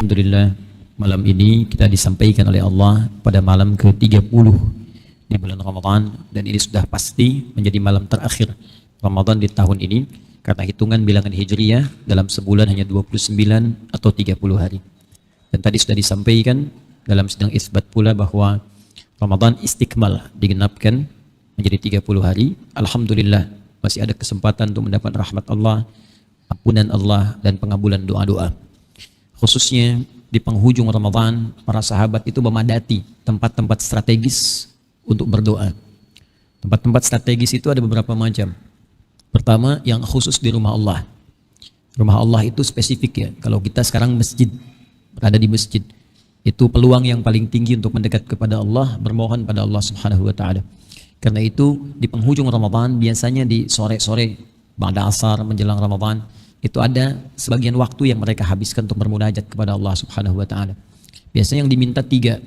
Alhamdulillah, malam ini kita disampaikan oleh Allah pada malam ke-30 di bulan Ramadan, dan ini sudah pasti menjadi malam terakhir Ramadan di tahun ini karena hitungan bilangan Hijriyah dalam sebulan hanya 29 atau 30 hari. Dan tadi sudah disampaikan dalam sidang isbat pula bahwa Ramadan istikmal digenapkan menjadi 30 hari. Alhamdulillah masih ada kesempatan untuk mendapat rahmat Allah, ampunan Allah, dan pengabulan doa-doa. Khususnya di penghujung Ramadan, para sahabat itu memadati tempat-tempat strategis untuk berdoa. Tempat-tempat strategis itu ada beberapa macam. Pertama, yang khusus di rumah Allah. Rumah Allah itu spesifik ya. Kalau kita sekarang masjid, berada di masjid, itu peluang yang paling tinggi untuk mendekat kepada Allah, bermohon pada Allah Subhanahu wa taala. Karena itu di penghujung Ramadan, biasanya di sore-sore ba'da asar menjelang Ramadan, itu ada sebagian waktu yang mereka habiskan untuk bermunajat kepada Allah Subhanahu wa taala. Biasanya yang diminta 3.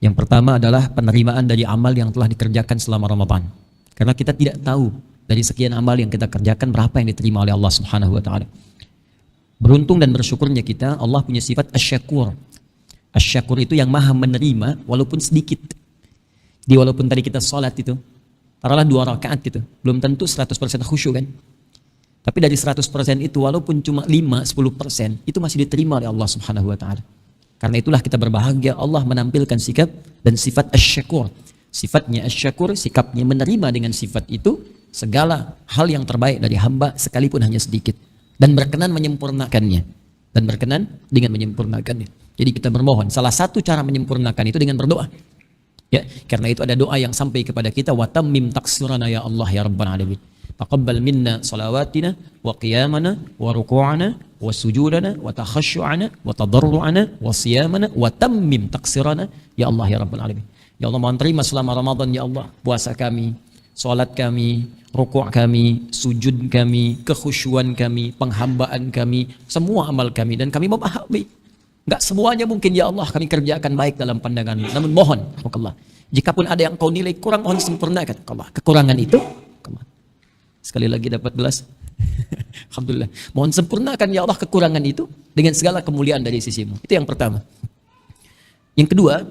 Yang pertama adalah penerimaan dari amal yang telah dikerjakan selama Ramadan. Karena kita tidak tahu dari sekian amal yang kita kerjakan berapa yang diterima oleh Allah Subhanahu wa taala. Beruntung dan bersyukurnya kita, Allah punya sifat asy-syakur. Asy-syakur itu yang maha menerima walaupun sedikit. Walaupun tadi kita sholat itu, taruhlah 2 rakaat gitu, belum tentu 100% khusyuk kan. Tapi dari 100% itu walaupun cuma 5-10% itu masih diterima oleh Allah Subhanahu wa taala. Karena itulah kita berbahagia Allah menampilkan sikap dan sifat asy-syakur. Sifatnya asy-syakur, sikapnya menerima dengan sifat itu segala hal yang terbaik dari hamba sekalipun hanya sedikit, dan berkenan menyempurnakannya. Dan berkenan dengan menyempurnakannya. Jadi kita bermohon, salah satu cara menyempurnakan itu dengan berdoa. Ya, karena itu ada doa yang sampai kepada kita, wa tammim taqsirana ya Allah ya rabbal alamin. Taqabbal minna salawatina wa qiyamana wa ruku'ana wa sujudana wa takhasyu'ana wa tadarru'ana wa siyamana wa tammim taqsirana ya Allah ya rabbal alamin. Ya Allah, mohon terima selama Ramadan ya Allah, puasa kami, salat kami, rukuk kami, sujud kami, kekhusyuan kami, penghambaan kami, semua amal kami, dan kami memahami enggak semuanya mungkin ya Allah kami kerjakan baik dalam pandangan. Namun mohon Allah, jikapun ada yang kau nilai kurang, mohon sempurnakan Allah. Kekurangan itu Allah. Sekali lagi dapat gelas. Alhamdulillah. Mohon sempurnakan ya Allah kekurangan itu dengan segala kemuliaan dari sisimu. Itu yang pertama. Yang kedua,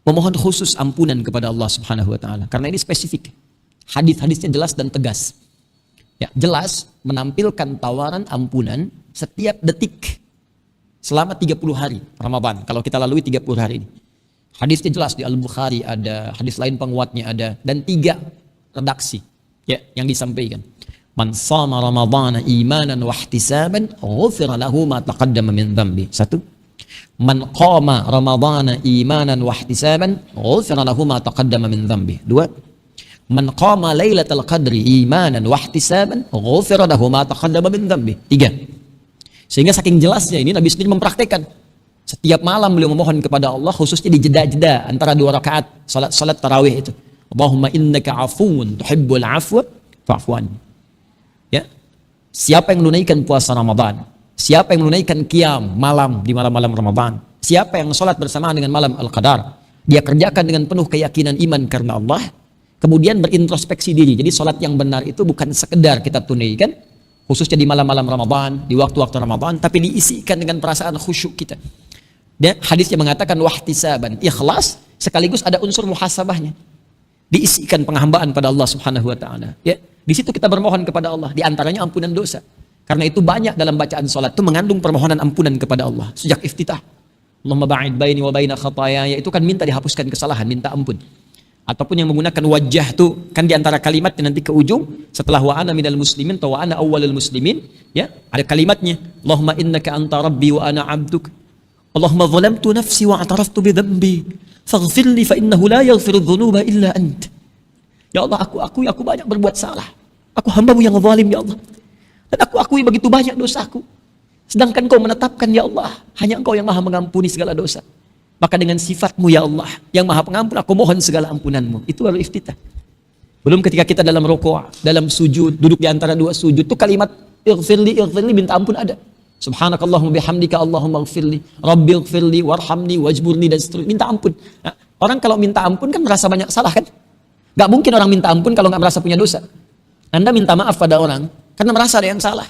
memohon khusus ampunan kepada Allah Subhanahu wa taala. Karena ini spesifik. Hadis-hadisnya jelas dan tegas. Ya, jelas menampilkan tawaran ampunan setiap detik selama 30 hari Ramadan. Kalau kita lalui 30 hari ini. Hadisnya jelas di Al-Bukhari ada, hadis lain penguatnya ada, dan 3 redaksi ya yang disampaikan. Man shama ramadhana imanan wa ihtisaban ghufira lahu ma taqaddama min dhanbi. 1. Man qama ramadhana imanan wa ihtisaban ghufira lahu ma taqaddama min dhanbi. 2. Man qama lailatal qadri imanan wa ihtisaban ghufira lahu ma taqaddama min dhanbi. 3. Sehingga saking jelasnya ini Nabi sendiri mempraktekkan. Setiap malam beliau memohon kepada Allah, khususnya di jeda-jeda antara 2 rakaat salat tarawih itu. Allahumma innaka afuwun tuhibbul afwa fa'fu anni. Ya. Siapa yang menunaikan puasa Ramadan, siapa yang menunaikan qiyam malam di malam-malam Ramadan, siapa yang salat bersamaan dengan malam Al-Qadar, dia kerjakan dengan penuh keyakinan iman karena Allah, kemudian berintrospeksi diri. Jadi salat yang benar itu bukan sekedar kita tunaikan khususnya di malam-malam Ramadan, di waktu-waktu Ramadan, tapi diisikan dengan perasaan khusyuk kita. Dan hadisnya mengatakan wahtisaban, ikhlas sekaligus ada unsur muhasabahnya. Diisikan penghambaan pada Allah Subhanahu wa taala. Ya, di situ kita bermohon kepada Allah, di antaranya ampunan dosa. Karena itu banyak dalam bacaan salat itu mengandung permohonan ampunan kepada Allah. Sejak iftitah, Allahumma ba'id baini wa baina khataaya, itu kan minta dihapuskan kesalahan, minta ampun. Ataupun yang menggunakan wajah tuh kan di antara kalimatnya nanti ke ujung setelah wa ana minal muslimin atau wa ana awwalul muslimin, ya, ada kalimatnya Allahumma innaka anta rabbi wa ana 'abduk. Allahumma zalamtu nafsi wa ataraftu bi dhanbi faghfir li fa innahu la yaghfiru dhunuba illa ant. Ya Allah, aku banyak berbuat salah. Aku hamba-Mu yang zalim ya Allah. Dan aku akui begitu banyak dosaku. Sedangkan Kau menetapkan ya Allah, hanya Engkau yang Maha mengampuni segala dosa. Maka dengan sifat-Mu ya Allah yang Maha Pengampun, aku mohon segala ampunan-Mu. Itu baru iftitah. Belum ketika kita dalam rukuk, dalam sujud, duduk di antara 2 sujud, itu kalimat ighfirli minta ampun ada. Subhanakallahumma bihamdika Allahumma ighfirli, Rabbi ighfirli warhamni wajburni, dan seterusnya. Minta ampun. Nah, orang kalau minta ampun kan merasa banyak salah kan? Gak mungkin orang minta ampun kalau gak merasa punya dosa. Anda minta maaf pada orang karena merasa ada yang salah.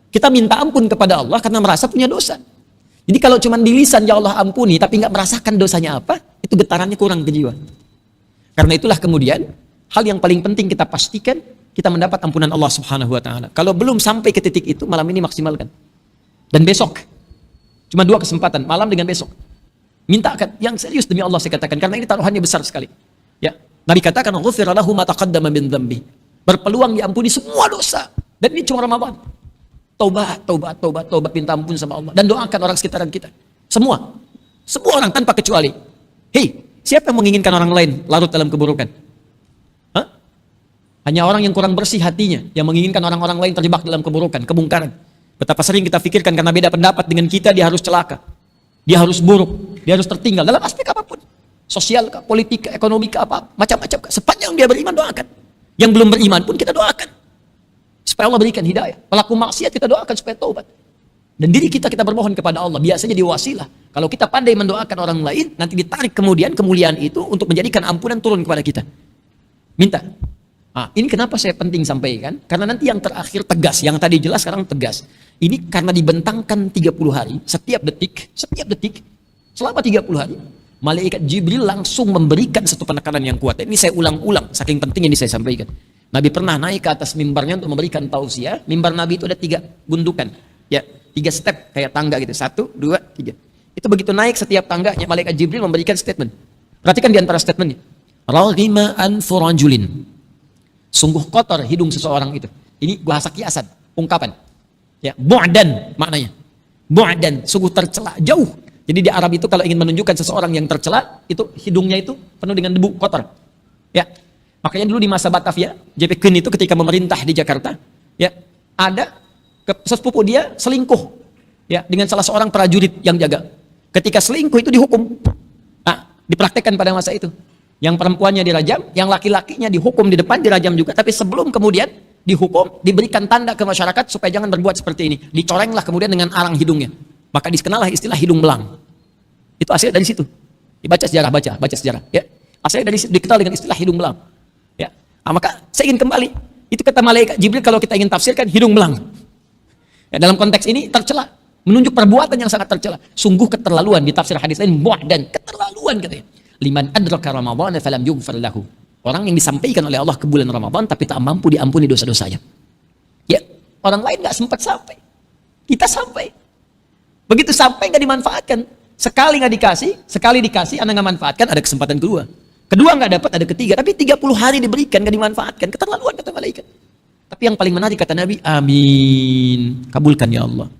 Kita minta ampun kepada Allah karena merasa punya dosa. Jadi kalau cuma di lisan ya Allah ampuni tapi nggak merasakan dosanya apa, itu getarannya kurang ke jiwa. Karena itulah kemudian hal yang paling penting kita pastikan kita mendapat ampunan Allah Subhanahu wa taala. Kalau belum sampai ke titik itu, malam ini maksimalkan. Dan besok. Cuma 2 kesempatan, malam dengan besok. Mintakan yang serius demi Allah saya katakan karena ini taruhannya besar sekali. Ya. Nabi katakan ghufira lahu ma taqaddama min dzambi. Berpeluang diampuni semua dosa. Dan ini cuma Ramadan. Taubat minta ampun sama Allah dan doakan orang sekitaran kita. Semua orang tanpa kecuali. Hei, siapa yang menginginkan orang lain larut dalam keburukan? Hah? Hanya orang yang kurang bersih hatinya yang menginginkan orang-orang lain terjebak dalam keburukan, kemungkaran. Betapa sering kita pikirkan karena beda pendapat dengan kita dia harus celaka. Dia harus buruk, dia harus tertinggal dalam aspek apapun. Sosial, politik, ekonomi, apa, macam-macam. Sepanjang dia beriman doakan. Yang belum beriman pun kita doakan. Supaya Allah berikan hidayah. Pelaku maksiat kita doakan supaya taubat. Dan diri kita bermohon kepada Allah. Biasanya diwasilah. Kalau kita pandai mendoakan orang lain, nanti ditarik kemudian kemuliaan itu untuk menjadikan ampunan turun kepada kita. Minta. Ini kenapa saya penting sampaikan? Karena nanti yang terakhir tegas. Yang tadi jelas sekarang tegas. Ini karena dibentangkan 30 hari. Setiap detik. Selama 30 hari. Malaikat Jibril langsung memberikan satu penekanan yang kuat. Ini saya ulang-ulang. Saking pentingnya ini saya sampaikan. Nabi pernah naik ke atas mimbarnya untuk memberikan tausiah. Mimbar Nabi itu ada 3 gundukan. Ya, 3 step kayak tangga gitu. 1, 2, 3. Itu begitu naik setiap tangganya, malaikat Jibril memberikan statement. Perhatikan di antara statementnya. Raghima anfu rajulin. Sungguh kotor hidung seseorang itu. Ini bahasa kiasan, ungkapan. Ya, bu'dan maknanya. Bu'dan, sungguh tercela, jauh. Jadi di Arab itu kalau ingin menunjukkan seseorang yang tercela, itu hidungnya itu penuh dengan debu, kotor. Ya. Makanya dulu di masa Batavia, JP Kuhn itu ketika memerintah di Jakarta, ya, ada sepupu dia selingkuh, ya, dengan salah seorang prajurit yang jaga. Ketika selingkuh itu dihukum. Dipraktekkan pada masa itu. Yang perempuannya dirajam, yang laki-lakinya dihukum di depan dirajam juga, tapi sebelum kemudian dihukum, diberikan tanda ke masyarakat supaya jangan berbuat seperti ini. Dicorenglah kemudian dengan arang hidungnya. Maka dikenallah istilah hidung belang. Itu asalnya dari situ. Dibaca sejarah, baca sejarah, ya. Asalnya dari situ dikenal dengan istilah hidung belang. Maka saya ingin kembali, itu kata malaikat Jibril kalau kita ingin tafsirkan hidung belang. Ya, dalam konteks ini tercela, menunjuk perbuatan yang sangat tercela. Sungguh keterlaluan, di tafsir hadis lain dan keterlaluan katanya. Liman adraka Ramadhana falam yughfar lahu. Orang yang disampaikan oleh Allah ke bulan Ramadan tapi tak mampu diampuni dosa-dosanya. Ya, orang lain nggak sempat sampai. Kita sampai. Begitu sampai nggak dimanfaatkan. Sekali nggak dikasih, sekali dikasih, Anda nggak manfaatkan, ada kesempatan kedua. Kedua nggak dapat, ada ketiga. Tapi 30 hari diberikan, nggak dimanfaatkan. Keterlaluan kata malaikat. Tapi yang paling menarik kata Nabi, amin. Kabulkan ya Allah.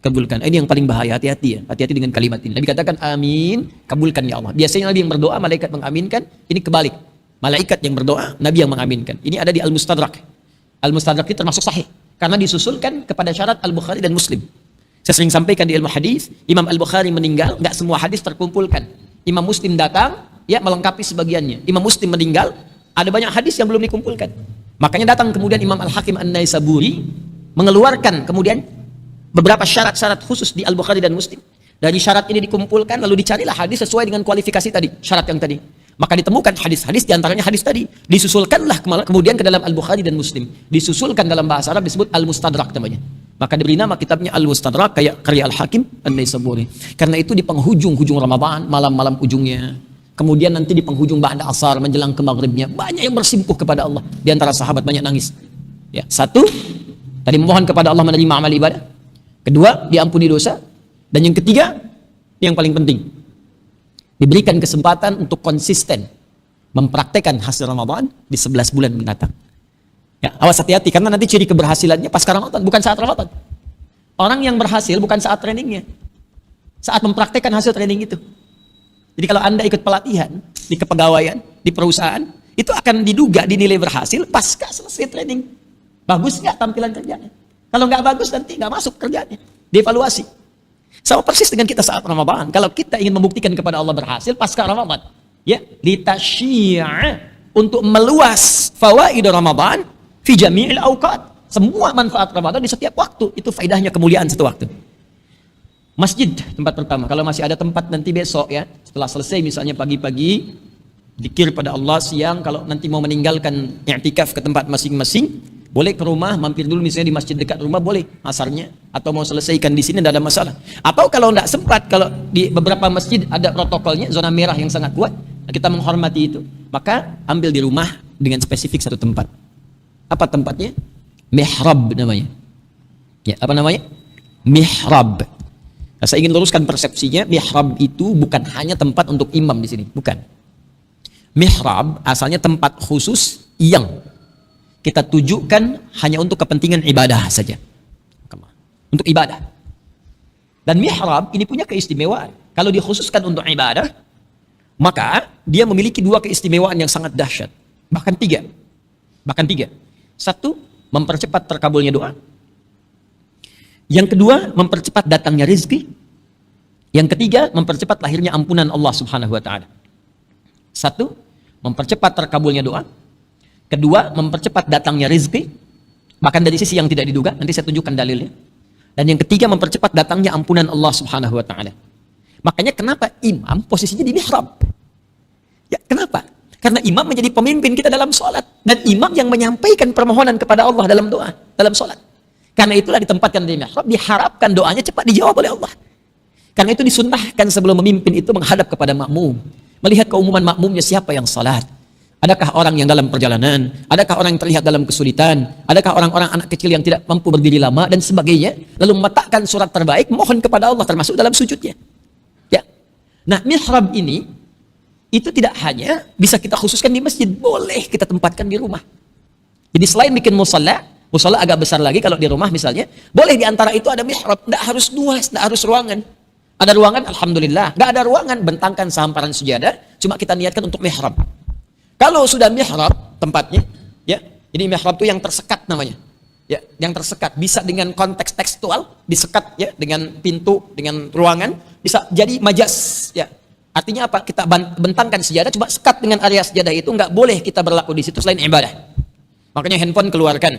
Kabulkan. Ini yang paling bahaya, hati-hati ya. Hati-hati dengan kalimat ini. Nabi katakan amin, kabulkan ya Allah. Biasanya Nabi yang berdoa, malaikat mengaminkan. Ini kebalik. Malaikat yang berdoa, Nabi yang mengaminkan. Ini ada di Al-Mustadrak. Al-Mustadrak itu termasuk sahih. Karena disusulkan kepada syarat Al-Bukhari dan Muslim. Saya sering sampaikan di ilmu hadis, Imam Al-Bukhari meninggal, nggak semua hadis terkumpulkan. Imam Muslim datang, ya melengkapi sebagiannya. Imam Muslim meninggal, ada banyak hadis yang belum dikumpulkan. Makanya datang kemudian Imam Al-Hakim An-Naisaburi mengeluarkan kemudian beberapa syarat-syarat khusus di Al-Bukhari dan Muslim. Dari syarat ini dikumpulkan, lalu dicarilah hadis sesuai dengan kualifikasi tadi, syarat yang tadi. Maka ditemukan hadis-hadis, diantaranya hadis tadi. Disusulkanlah kemudian ke dalam Al-Bukhari dan Muslim. Disusulkan dalam bahasa Arab disebut Al-Mustadrak namanya. Maka diberi nama kitabnya Al-Mustadrak kayak karya Al-Hakim An-Naisaburi. Karena itu di penghujung Ramadan, malam-malam ujungnya. Kemudian nanti di penghujung ba'da asar menjelang ke maghribnya banyak yang bersimpuh kepada Allah. Di antara sahabat banyak nangis. Ya, 1 tadi memohon kepada Allah menerima amal ibadah. 2 diampuni dosa. Dan yang 3 yang paling penting, diberikan kesempatan untuk konsisten mempraktekkan hasil Ramadan di 11 bulan mendatang. Ya, awas hati-hati karena nanti ciri keberhasilannya pasca Ramadan, bukan saat Ramadan. Orang yang berhasil bukan saat trainingnya, saat mempraktekkan hasil training itu. Jadi kalau Anda ikut pelatihan di kepegawaian, di perusahaan, itu akan diduga dinilai berhasil pasca selesai training. Bagus nggak tampilan kerjanya? Kalau nggak bagus nanti nggak masuk kerjanya, dievaluasi. Sama persis dengan kita saat Ramadan. Kalau kita ingin membuktikan kepada Allah berhasil pasca Ramadan, ya, litasyi'a, untuk meluas fawaid Ramadan fi jami'il awqat. Semua manfaat Ramadan di setiap waktu, itu faedahnya kemuliaan satu waktu. Masjid tempat pertama. Kalau masih ada tempat nanti besok ya, setelah selesai misalnya pagi-pagi zikir pada Allah, siang kalau nanti mau meninggalkan i'tikaf ke tempat masing-masing, Boleh ke rumah, mampir dulu misalnya di masjid dekat rumah, boleh asarnya, atau mau selesaikan di sini tidak ada masalah. Atau kalau tidak sempat, kalau di beberapa masjid ada protokolnya, zona merah yang sangat kuat, kita menghormati itu, maka ambil di rumah dengan spesifik satu tempat. Apa tempatnya? Mihrab namanya. Ya, apa namanya? Mihrab. Nah, saya ingin luruskan persepsinya, mihrab itu bukan hanya tempat untuk imam di sini, bukan. Mihrab asalnya tempat khusus yang kita tujukan hanya untuk kepentingan ibadah saja. Untuk ibadah. Dan mihrab ini punya keistimewaan. Kalau dikhususkan untuk ibadah, maka dia memiliki dua keistimewaan yang sangat dahsyat. Bahkan tiga. Satu, mempercepat terkabulnya doa. Yang kedua, mempercepat datangnya rezeki. Yang ketiga, mempercepat lahirnya ampunan Allah Subhanahu wa taala. Satu, mempercepat terkabulnya doa. Kedua, mempercepat datangnya rezeki, bahkan dari sisi yang tidak diduga, nanti saya tunjukkan dalilnya. Dan yang ketiga, mempercepat datangnya ampunan Allah Subhanahu wa taala. Makanya kenapa imam posisinya di mihrab? Ya, kenapa? Karena imam menjadi pemimpin kita dalam sholat, dan imam yang menyampaikan permohonan kepada Allah dalam doa, dalam sholat. Karena itulah ditempatkan di mihrab, diharapkan doanya cepat dijawab oleh Allah. Karena itu disunnahkan sebelum memimpin itu menghadap kepada makmum, melihat keumuman makmumnya siapa yang salat. Adakah orang yang dalam perjalanan? Adakah orang yang terlihat dalam kesulitan? Adakah orang-orang anak kecil yang tidak mampu berdiri lama dan sebagainya? Lalu meletakkan surat terbaik, mohon kepada Allah termasuk dalam sujudnya. Ya. Nah, mihrab ini itu tidak hanya bisa kita khususkan di masjid, boleh kita tempatkan di rumah. Jadi selain bikin musalla agak besar lagi kalau di rumah misalnya, boleh di antara itu ada mihrab, tidak harus luas, tidak harus ruangan. Ada ruangan, alhamdulillah. Nggak ada ruangan, bentangkan sehamparan sejadah, cuma kita niatkan untuk mihrab. Kalau sudah mihrab tempatnya, ya, jadi mihrab itu yang tersekat namanya, ya, yang tersekat bisa dengan konteks tekstual, disekat ya dengan pintu, dengan ruangan, bisa jadi majas, ya. Artinya apa? Kita bentangkan sejadah, cuma sekat dengan area sejadah itu, nggak boleh kita berlaku di situ selain ibadah. Makanya handphone keluarkan,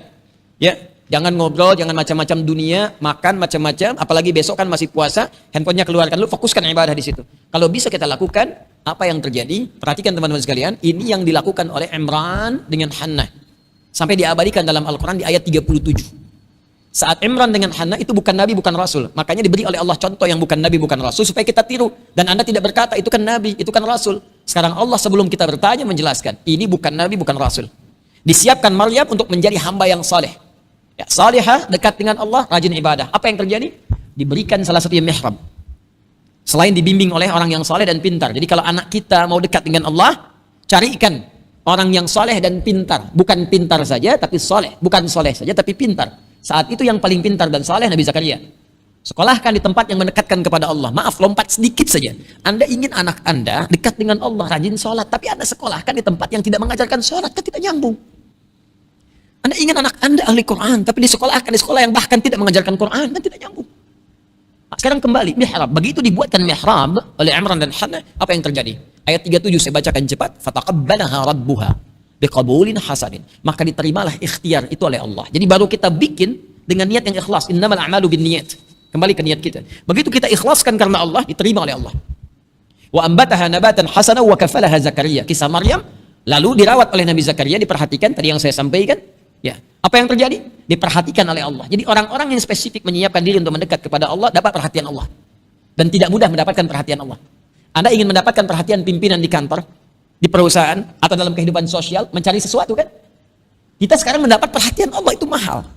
ya, jangan ngobrol, jangan macam-macam dunia, makan macam-macam, apalagi besok kan masih puasa, handphonenya keluarkan dulu, fokuskan ibadah di situ. Kalau bisa kita lakukan. Apa yang terjadi? Perhatikan teman-teman sekalian, ini yang dilakukan oleh Imran dengan Hannah. Sampai diabadikan dalam Al-Quran di ayat 37. Saat Imran dengan Hannah itu bukan Nabi, bukan Rasul. Makanya diberi oleh Allah contoh yang bukan Nabi, bukan Rasul, supaya kita tiru. Dan Anda tidak berkata, itu kan Nabi, itu kan Rasul. Sekarang Allah sebelum kita bertanya menjelaskan, ini bukan Nabi, bukan Rasul. Disiapkan Maryam untuk menjadi hamba yang saleh. Ya, salihah, dekat dengan Allah, rajin ibadah. Apa yang terjadi? Diberikan salah satu yang mihrab. Selain dibimbing oleh orang yang soleh dan pintar. Jadi kalau anak kita mau dekat dengan Allah, carikan orang yang soleh dan pintar. Bukan pintar saja, tapi soleh. Bukan soleh saja, tapi pintar. Saat itu yang paling pintar dan soleh Nabi Zakaria. Sekolahkan di tempat yang mendekatkan kepada Allah. Maaf, lompat sedikit saja. Anda ingin anak Anda dekat dengan Allah, rajin sholat. Tapi Anda sekolahkan di tempat yang tidak mengajarkan sholat. Kan tidak nyambung. Anda ingin anak Anda ahli Quran, tapi disekolahkan di sekolah yang bahkan tidak mengajarkan Quran. Kan tidak nyambung. Sekarang kembali, mihrab. Begitu dibuatkan mihrab oleh Imran dan Hannah, apa yang terjadi? Ayat 37 saya bacakan cepat. Fataqabbalaha rabbuha biqabulin hasanin. Maka diterimalah ikhtiar itu oleh Allah. Jadi baru kita bikin dengan niat yang ikhlas. Innamal a'malu binniyat. Kembali ke niat kita. Begitu kita ikhlaskan karena Allah, diterima oleh Allah. Wa ambataha nabatan hasana wa kafalaha Zakaria. Kisah Maryam lalu dirawat oleh Nabi Zakaria, diperhatikan tadi yang saya sampaikan. Ya, apa yang terjadi? Diperhatikan oleh Allah. Jadi orang-orang yang spesifik menyiapkan diri untuk mendekat kepada Allah dapat perhatian Allah. Dan tidak mudah mendapatkan perhatian Allah. Anda ingin mendapatkan perhatian pimpinan di kantor, di perusahaan, atau dalam kehidupan sosial, mencari sesuatu kan? Kita sekarang mendapat perhatian Allah itu mahal.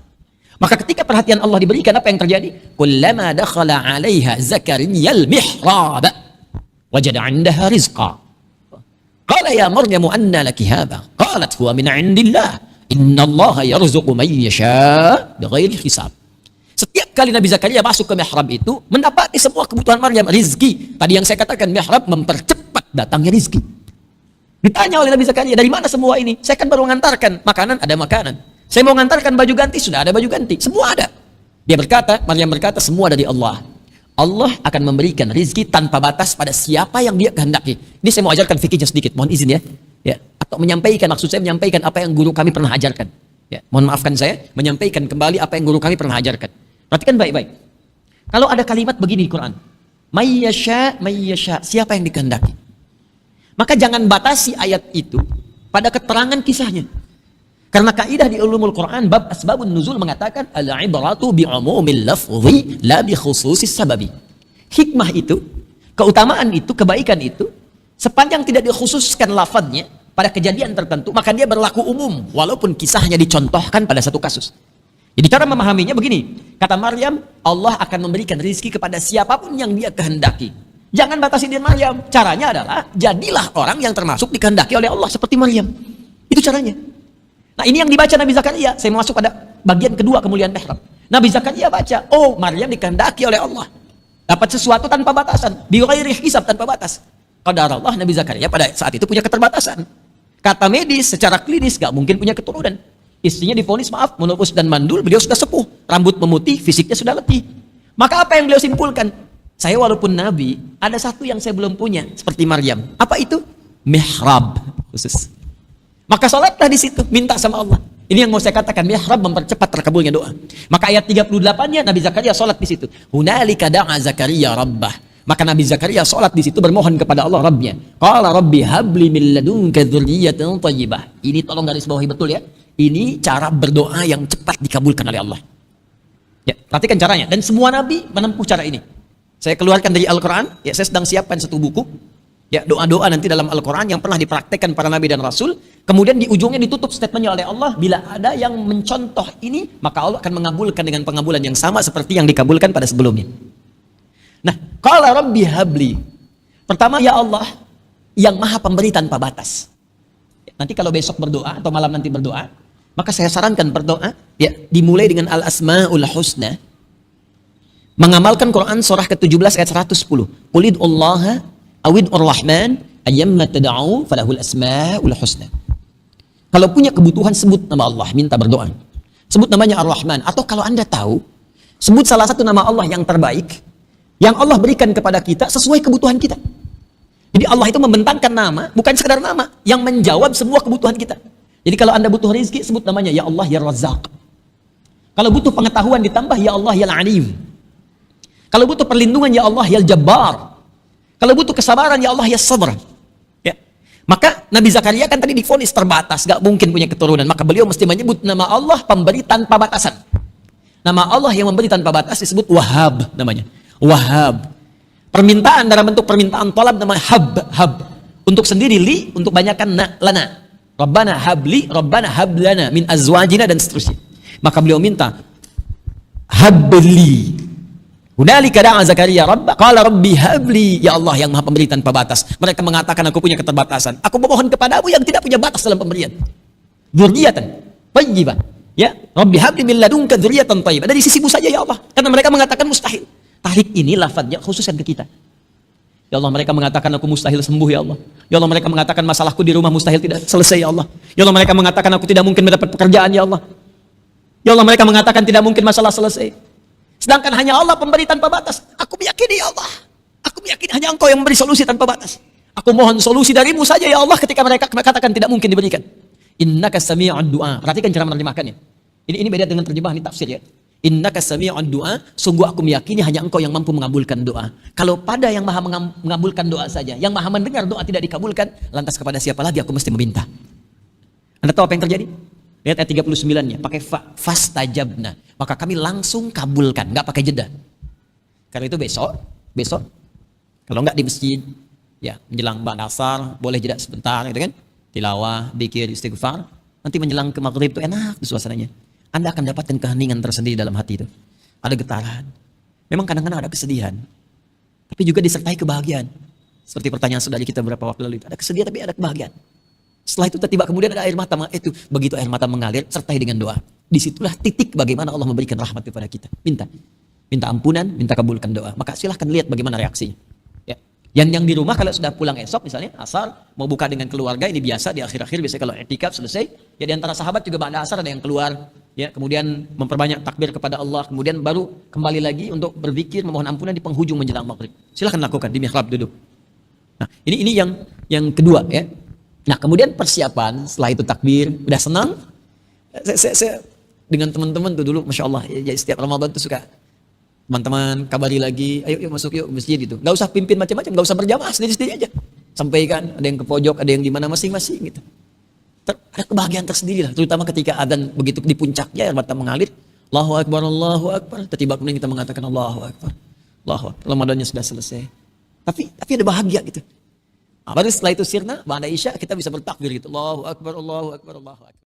Maka ketika perhatian Allah diberikan, apa yang terjadi? Kullama dakhala 'alaiha Zakariyal mihrab wajada 'indaha rizqa. Qala ya Maryamu anna laki hadha? Qalat huwa min 'indillah. Innallaha yarzuqu man yasha' bighairi hisab. Setiap kali Nabi Zakaria masuk ke mihrab itu mendapati semua kebutuhan Maryam, rizki. Tadi yang saya katakan mihrab mempercepat datangnya rizki. Ditanya oleh Nabi Zakaria, dari mana semua ini? Saya kan baru mengantarkan makanan, ada makanan. Saya mau mengantarkan baju ganti, sudah ada baju ganti. Semua ada. Dia berkata, Maryam berkata, semua dari Allah. Allah akan memberikan rizki tanpa batas pada siapa yang dia kehendaki. Ini saya mau ajarkan fikihnya sedikit, mohon izin ya. Ya, atau menyampaikan, maksud saya menyampaikan apa yang guru kami pernah ajarkan. Ya, mohon maafkan saya, menyampaikan kembali apa yang guru kami pernah ajarkan. Perhatikan baik-baik. Kalau ada kalimat begini di Quran, mayyasha, siapa yang dikehendaki. Maka jangan batasi ayat itu pada keterangan kisahnya. Karena kaidah di ulumul Quran bab asbabun nuzul mengatakan al-ibratu bi'umumil lafzi la bi khususis sababi. Hikmah itu, keutamaan itu, kebaikan itu sepanjang tidak dikhususkan lafadznya pada kejadian tertentu, maka dia berlaku umum walaupun kisahnya dicontohkan pada satu kasus. Jadi cara memahaminya begini, kata Maryam, Allah akan memberikan rizki kepada siapapun yang dia kehendaki. Jangan batasi diri Maryam. Caranya adalah jadilah orang yang termasuk dikehendaki oleh Allah seperti Maryam. Itu caranya. Nah, ini yang dibaca Nabi Zakaria. Saya mau masuk pada bagian kedua kemuliaan mihrab. Nabi Zakaria baca, oh Maryam dikehendaki oleh Allah. Dapat sesuatu tanpa batasan, bi ghairi hisab, tanpa batas. Qadar Allah, Nabi Zakaria pada saat itu punya keterbatasan. Kata medis secara klinis gak mungkin punya keturunan. Istrinya divonis maaf, menopause dan mandul, beliau sudah sepuh, rambut memutih, fisiknya sudah letih. Maka apa yang beliau simpulkan? Saya walaupun nabi, ada satu yang saya belum punya, seperti Maryam. Apa itu? Mihrab khusus. Maka sholatlah di situ, minta sama Allah. Ini yang mau saya katakan, mihrab mempercepat terkabulnya doa. Maka ayat 38-nya Nabi Zakaria sholat di situ. Hunalika da'a Zakaria rabbah. Maka Nabi Zakaria sholat di situ bermohon kepada Allah Rabbnya. Qala rabbi habli min ladunka dzurriyyatan thayyibah. Ini tolong garis bawahi betul ya. Ini cara berdoa yang cepat dikabulkan oleh Allah. Ya, perhatikan caranya. Dan semua nabi menempuh cara ini. Saya keluarkan dari Al-Quran. Ya, saya sedang siapkan satu buku. Ya, doa-doa nanti dalam Al-Quran yang pernah dipraktekkan para nabi dan rasul. Kemudian di ujungnya ditutup statementnya oleh Allah. Bila ada yang mencontoh ini, maka Allah akan mengabulkan dengan pengabulan yang sama seperti yang dikabulkan pada sebelumnya. Nah, qala rabbi habli. Pertama, ya Allah yang maha pemberi tanpa batas. Nanti kalau besok berdoa atau malam nanti berdoa, maka saya sarankan berdoa ya dimulai dengan al-asmaul husna. Mengamalkan Quran surah ke-17 ayat 110. Qulid'ullaha awid'ur rahman ayyamma tad'u falahul asmaul husna. Kalau punya kebutuhan sebut nama Allah, minta berdoa. Sebut namanya Ar-Rahman, atau kalau Anda tahu, sebut salah satu nama Allah yang terbaik yang Allah berikan kepada kita sesuai kebutuhan kita. Jadi Allah itu membentangkan nama, bukan sekedar nama, yang menjawab semua kebutuhan kita. Jadi kalau Anda butuh rezeki, sebut namanya ya Allah ya Razzaq. Kalau butuh pengetahuan ditambah ya Allah ya Alim. Kalau butuh perlindungan ya Allah ya Jabbar. Kalau butuh kesabaran ya Allah ya Sabr. Ya. Maka Nabi Zakaria kan tadi divonis terbatas, gak mungkin punya keturunan. Maka beliau mesti menyebut nama Allah pemberi tanpa batasan. Nama Allah yang memberi tanpa batas disebut Wahhab namanya. Wahhab. Permintaan dalam bentuk permintaan tolab namanya hab. Untuk sendiri li, untuk banyakkan lana. Rabbana habli, Rabbana hablana min azwajina dan seterusnya. Maka beliau minta habli. Hunalika da'a Zakaria rabbah qala rabbi habli, ya Allah yang maha pemberi tanpa batas. Mereka mengatakan aku punya keterbatasan. Aku memohon kepadamu yang tidak punya batas dalam pemberian. Dzurriyyatan thayyibah. Ya, rabbi habli min ladunka dzurriyyatan thayyibah. Dari sisimu saja ya Allah. Karena mereka mengatakan mustahil. Tahrik ini lafadznya khususkan ke kita. Ya Allah, mereka mengatakan aku mustahil sembuh ya Allah. Ya Allah, mereka mengatakan masalahku di rumah mustahil tidak selesai ya Allah. Ya Allah, mereka mengatakan aku tidak mungkin mendapat pekerjaan ya Allah. Ya Allah, mereka mengatakan tidak mungkin masalah selesai. Sedangkan hanya Allah pemberi tanpa batas. Aku meyakini ya Allah. Aku meyakini hanya Engkau yang memberi solusi tanpa batas. Aku mohon solusi darimu saja ya Allah ketika mereka katakan tidak mungkin diberikan. Innaka sami'ud du'a. Perhatikan cara menerjemahkannya. Ini beda dengan terjemahan ini tafsir ya. Innaka sami'ud du'a, sungguh aku meyakini hanya Engkau yang mampu mengabulkan doa. Kalau pada yang maha mengabulkan doa saja, yang maha mendengar doa tidak dikabulkan, lantas kepada siapa lagi aku mesti meminta? Anda tahu apa yang terjadi? Lihat ayat 39-nya, pakai fastajabna. Maka kami langsung kabulkan, nggak pakai jeda. Karena itu besok, kalau nggak di masjid, ya menjelang ba'da asar, boleh jeda sebentar, gitu kan? Tilawah, dzikir, istighfar. Nanti menjelang ke maghrib itu enak tuh suasananya. Anda akan dapatkan keheningan tersendiri dalam hati itu. Ada getaran. Memang kadang-kadang ada kesedihan. Tapi juga disertai kebahagiaan. Seperti pertanyaan saudari kita beberapa waktu lalu itu. Ada kesedihan tapi ada kebahagiaan. Setelah itu tiba kemudian ada air mata. Itu begitu air mata mengalir sertai dengan doa. Disitulah titik bagaimana Allah memberikan rahmat kepada kita. Minta ampunan, minta kabulkan doa. Maka silahkan lihat bagaimana reaksinya. Ya. Yang di rumah kalau sudah pulang esok misalnya asar mau buka dengan keluarga, ini biasa di akhir-akhir biasanya kalau i'tikaf selesai. Ya di antara sahabat juga ba'da asar ada yang keluar. Ya, kemudian memperbanyak takbir kepada Allah, kemudian baru kembali lagi untuk berzikir memohon ampunan di penghujung menjelang maghrib. Silahkan lakukan di mihrab duduk. Nah, ini yang kedua ya. Nah, kemudian persiapan setelah itu takbir, udah senang. Saya dengan teman-teman tuh dulu, masya Allah, ya setiap Ramadan tuh suka teman-teman kabari lagi, ayo yuk masuk yuk masjid gitu. Gak usah pimpin macam-macam, gak usah berjamaah, sendiri-sendiri aja. Sampaikan, ada yang ke pojok, ada yang di mana masing-masing gitu. ada kebahagiaan tersendiri lah, terutama ketika adzan begitu di puncaknya air mata mengalir, Allahu Akbar, tiba-tiba kemudian kita mengatakan Allahu Akbar, Ramadannya sudah selesai. Tapi ada bahagia gitu. Baru setelah itu sirna, ba'da isya kita bisa bertakbir gitu, Allahu Akbar, Allahu Akbar, Allahu Akbar.